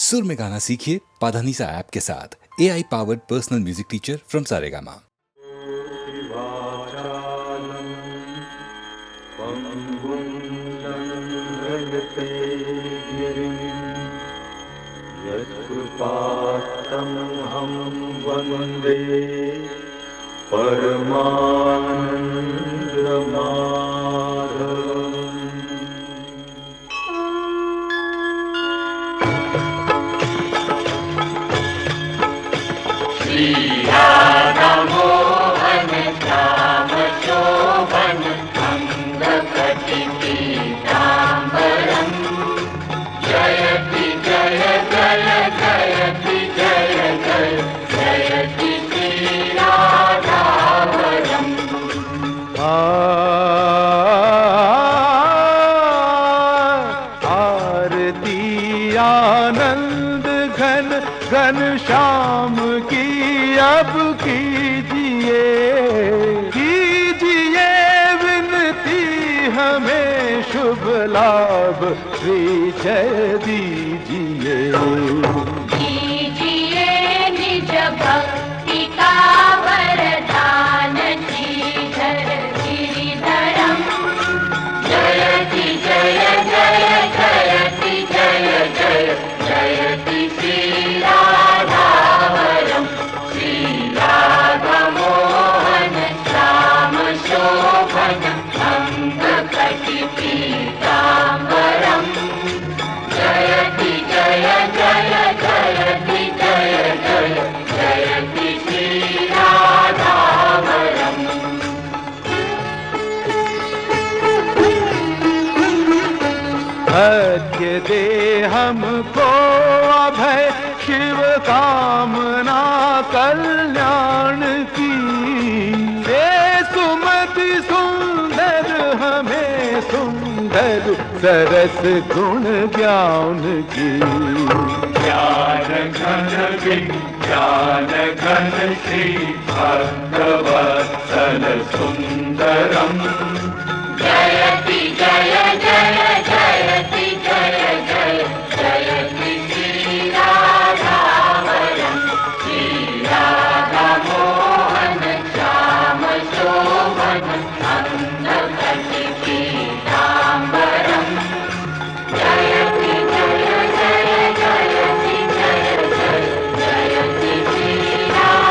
सुर में गाना सीखिए पाधानीसा ऐप के साथ। AI powered personal music teacher from Saregama. यत्कृपात्तमहं वन्दे परमानन्दमाधवम्। श्रीराधा मोहन श्याम शोभन अंगकटि पीताम्बरम् जयति जय जय जयति जय जय जयति श्रीराधावरम्। आरती आनंद घन घन श्याम की अब कीजिए कीजिए विनती हमें शुभ लाभ श्री जय दीजिए। दीजिए निज भक्ति का वरदान श्रीधर गिरिधरम् जयति जय जय जयति जय जय जयति श्रीराधावरम्। श्रीराधा मोहन श्याम शोभन अंगकटि पीताम्बरम् जयति जय जय जयति जय जय जयति श्रीराधावरम्। भाग्य दे हमको अभय शिव कामना कल्याण की दे सुमति सुंदर हमें सुंदर सरस गुण ज्ञान की। ज्ञान घन विज्ञान घन श्री भक्तवत्सल सुंदरम् जयति जय जय जयति जय जय जयति श्रीराधावरम्। श्रीराधा मोहन श्याम शोभन अंगकटि पीताम्बरम् जयति जय जय जयति जय जय जयति श्रीराधावरम्।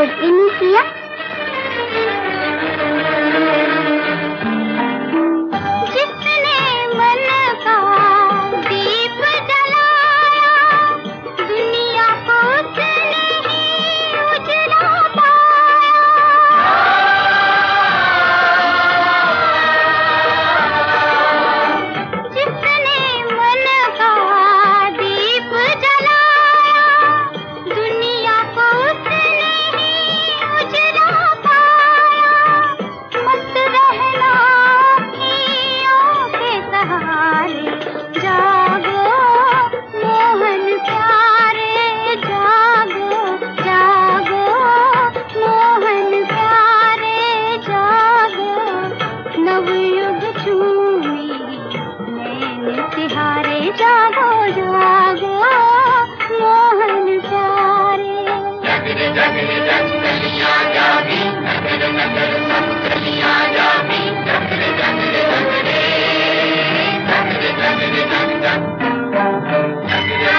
कुछ भी नहीं किया। जिसने मन का दीप जलाया, दुनिया को उसने ही उजला पाया। जिसने मन का दीप जलाया, दुनिया को उसने ही उजला पाया। मत रहना अखियों के सहारे, जागो मोहन प्यारे, जागो जागो मोहन प्यारे, जागो नवयुग चूमे नैन तिहारे, जागो जागो मोहन प्यारे। जगरे जगरे जग कलियां जागी, नगर नगर सब कलियां जागी, जगरे जगरे जगरे, जगरे जगरे जग जग, जगरे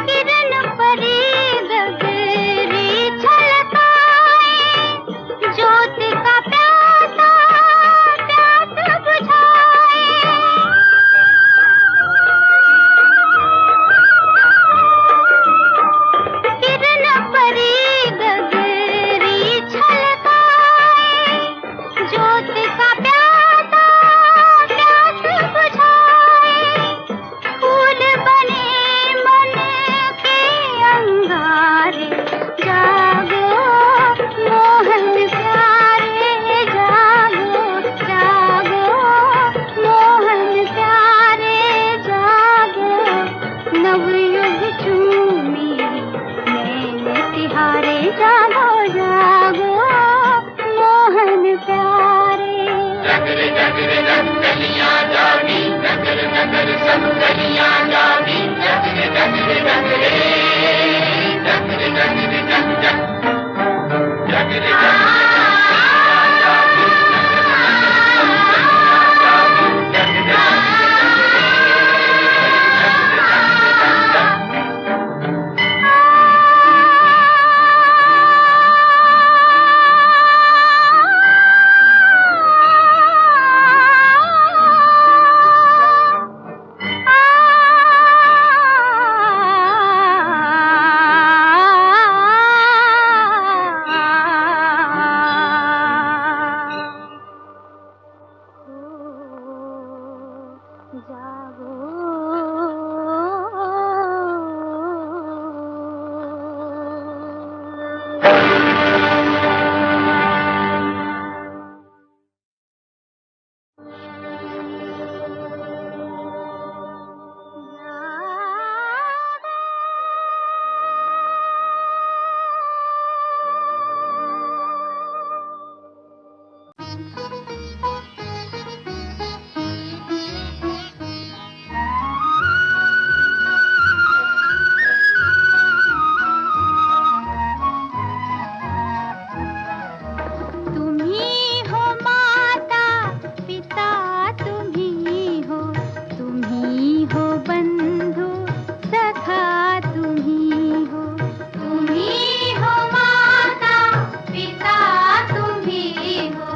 किरण परी गगरी छलकाए, ज्योत का प्यासा प्यास बुझाए। किरण परी गगरी छलकाए, ज्योत का प्यासा प्यास बुझाए। फूल बने मन के अंगारे, जागो मोहन प्यारे, जागो जागो मोहन प्यारे, जागो नवयुग चूमे नैन तिहारे, जागो जागो मोहन प्यारे। जगरे जगरे जग कलियां जागी, नगर नगर सब कलियां जागी, जगरे जगरे जगरे, जगरे जगरे जग जग, जगरे जगरे कलियां जागी, नगर नगर सब कलियां जागी, जगरे जगरे तुम्ही हो माता पिता, तुम्ही हो बंधु सखा, तुम्ही हो माता पिता, तुम्ही हो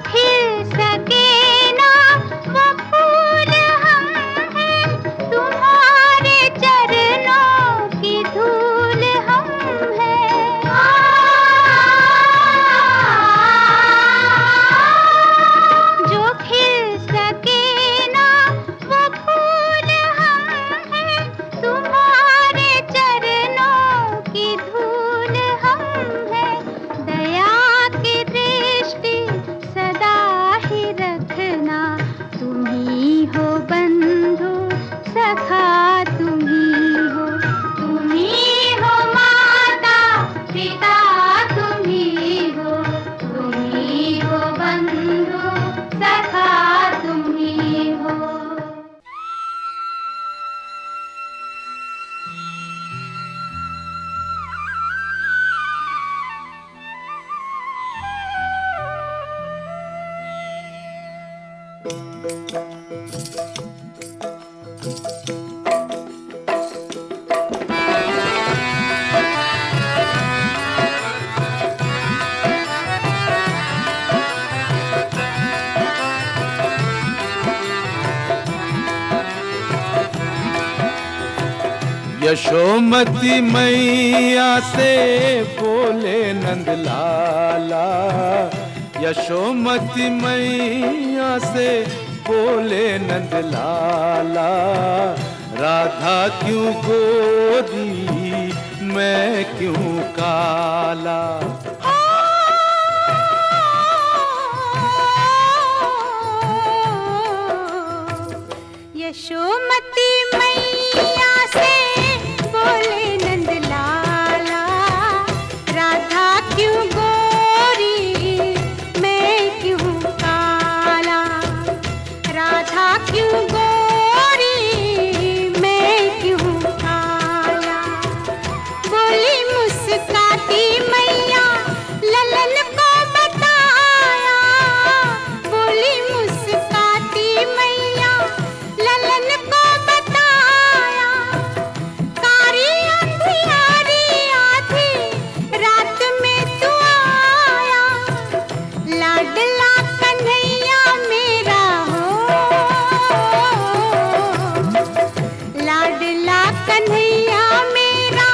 खिल सके ना वो फूल हम हैं, तुम्हारे चरणों की धूल हम हैं। जो खिल सके ना वो फूल हम हैं, तुम्हारे चरणों की धूल हम हैं। दया की दृष्टि सदा ही रखना, तुम ही हो बंधु सखा, तुम ही हो माता पिता, तुम ही हो बंधु सखा, तुम ही हो। यशोमती मैया से बोले नंद लाला, यशोमती मैया से बोले नंद लाला, राधा क्यों गोरी मैं क्यों काला। यशोमती मैया से बोले नंद लाला, राधा क्यों गोरी मैं क्यों काला, राधा क्यों गोरी मैं क्यों काला। बोली मुस्काती मैया ललन को बताया, बोली मुस्काती मैया ललन को बताया। कारी अंधियारी आधी रात में तू आया, लाडला कन्हैया मेरा हो, लाडला कन्हैया मेरा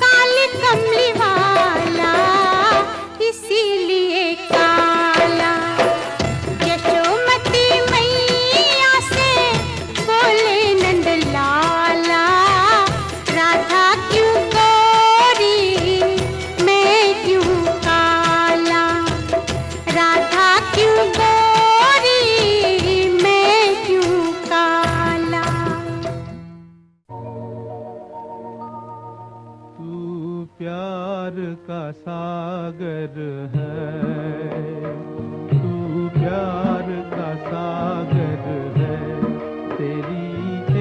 काली कमली वाला, इसीलिए काला। यशोमती मैया से बोले नंद लाला, राधा क्यों गोरी मैं क्यों काला, राधा क्यों गोरी मैं क्यों काला। तू प्यार का सागर है, तू प्यार का सागर है, तेरी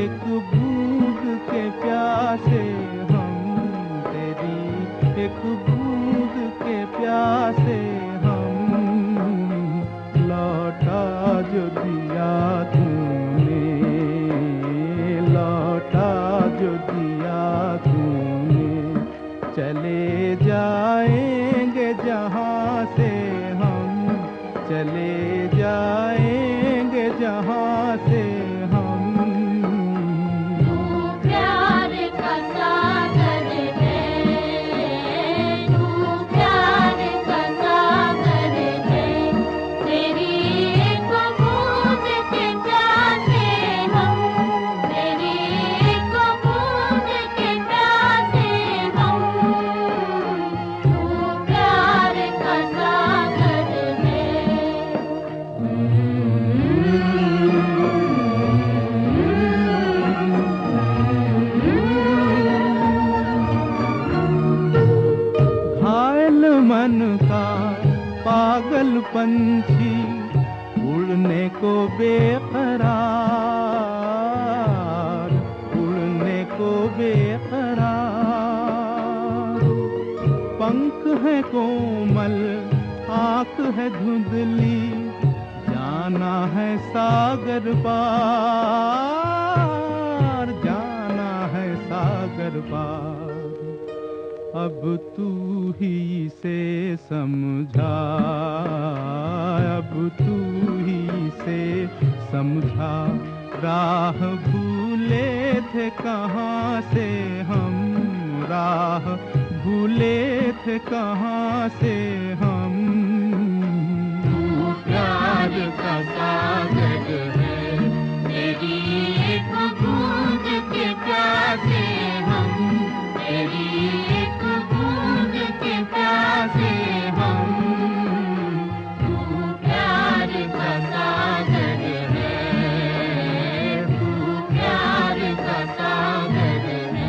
एक बूंद के प्यासे हम, तेरी एक बूंद के प्यासे हम। लौटा जो दिया तूने, लौटा जो दिया तूने, चले जाएंगे जहाँ से हम, चले जाएंगे जहाँ से हम। तू प्यार का सागर है, तू प्यार का सागर है, तेरी एक बूंद के प्यासे हम, तेरी एक बूंद के प्यासे हम। तू प्यार का सागर है। घायल मन का पागल पंछी, उड़ने को बेकरार, उड़ने को बेकरार। पंख है कोमल, आँख है धुंधली, जाना है सागर पार, जाना है सागर पार। अब तू ही से समझा, अब तू ही से समझा, राह भूले थे कहाँ से हम, राह भूले थे कहाँ से हम। तू प्यार का सागर है, तेरी एक बूंद के प्यासे हम, तेरी एक बूंद के प्यासे हम। तू प्यार का सागर है, तू प्यार का सागर है।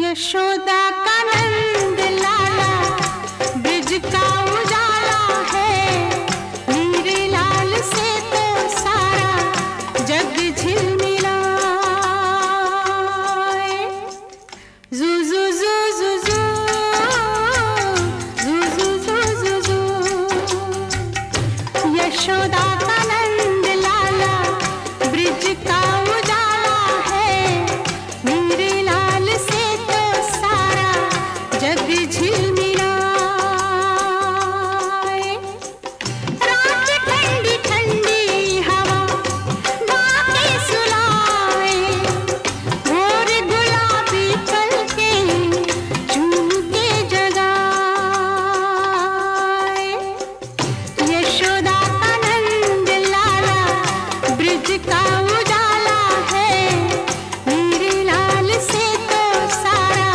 यशोदा का नंद लाला ब्रिज का उजाला है, मेरे लाल से तो सारा जग झिलमिलाए। जू जू जू जू जू जू जू जू जू जू। यशोदा का नंद लाला ब्रिज का उजाला है, मेरे लाल से तो सारा जग झिलमिलाए। रात ठंडी ठंडी हवा गाके सुलाए, भोर गुलाबी पलके चूम के जगाए। यशोदा का नंद लाला ब्रिज का उजाला है, मेरे लाल से तो सारा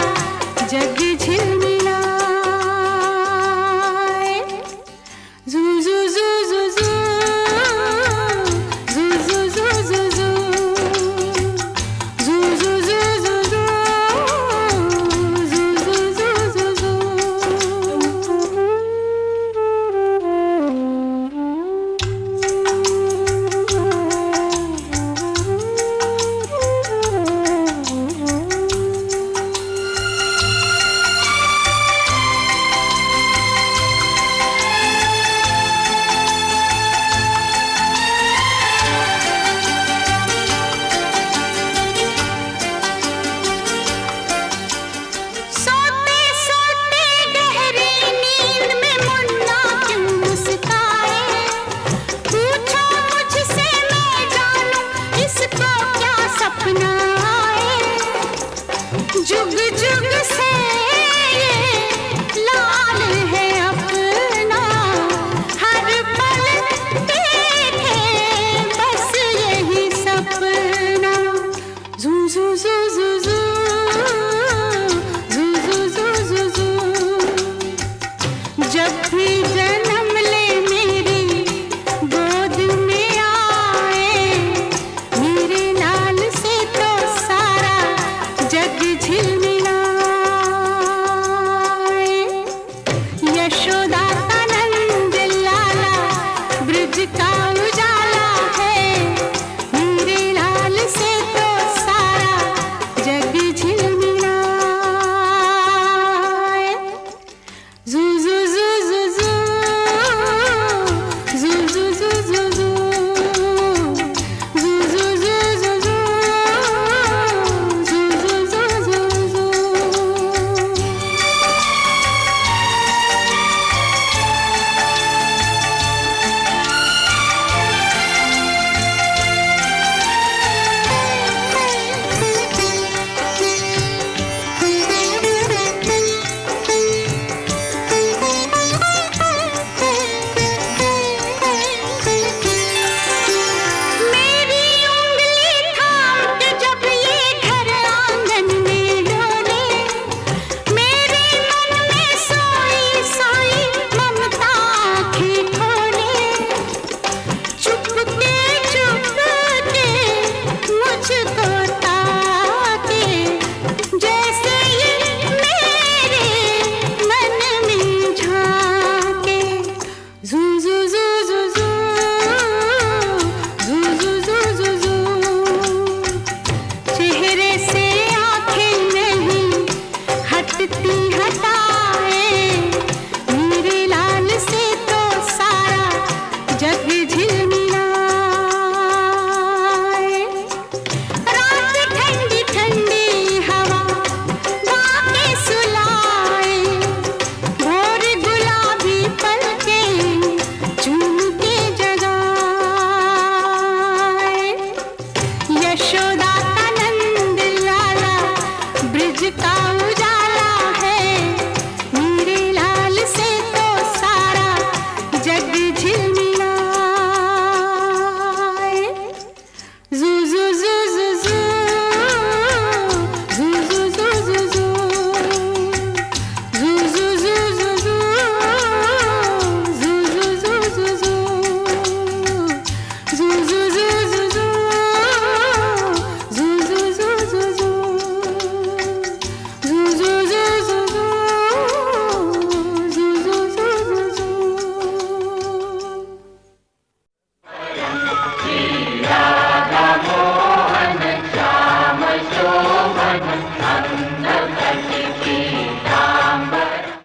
जग झिलमिलाए। जू जू जू जू जू जू जू जू जू जू जू जू जू जू जू जू जू सोते सोते गहरी नींद में मुन्ना क्यों मुस्काए, पूछो मुझसे मैं जानूं इसको क्या सपना आए। जुग जुग से ये लाल है अपना, हर पल देखे बस यही सपना। जू जू जू जू जू जू जू जू जू जू। जब भी जन्म ले मेरी गोद में आए, मेरे लाल से तो सारा जग झिलमिलाए। यशोदा का नंद लाला ब्रिज का उजाला है, मेरे लाल से तो सारा जग झिलमिलाए। जू जू जू जू जू जू जू जू जू जू जू जू जू जू जू जू जू जू। मेरी उंगली थाम के जब ये घर आंगन में डोले, मेरे मन में सोई सोई ममता आँखें खोले। चुपके चुपके मुझको ताके, जैसे ये मेरे मन में झांके। जू जू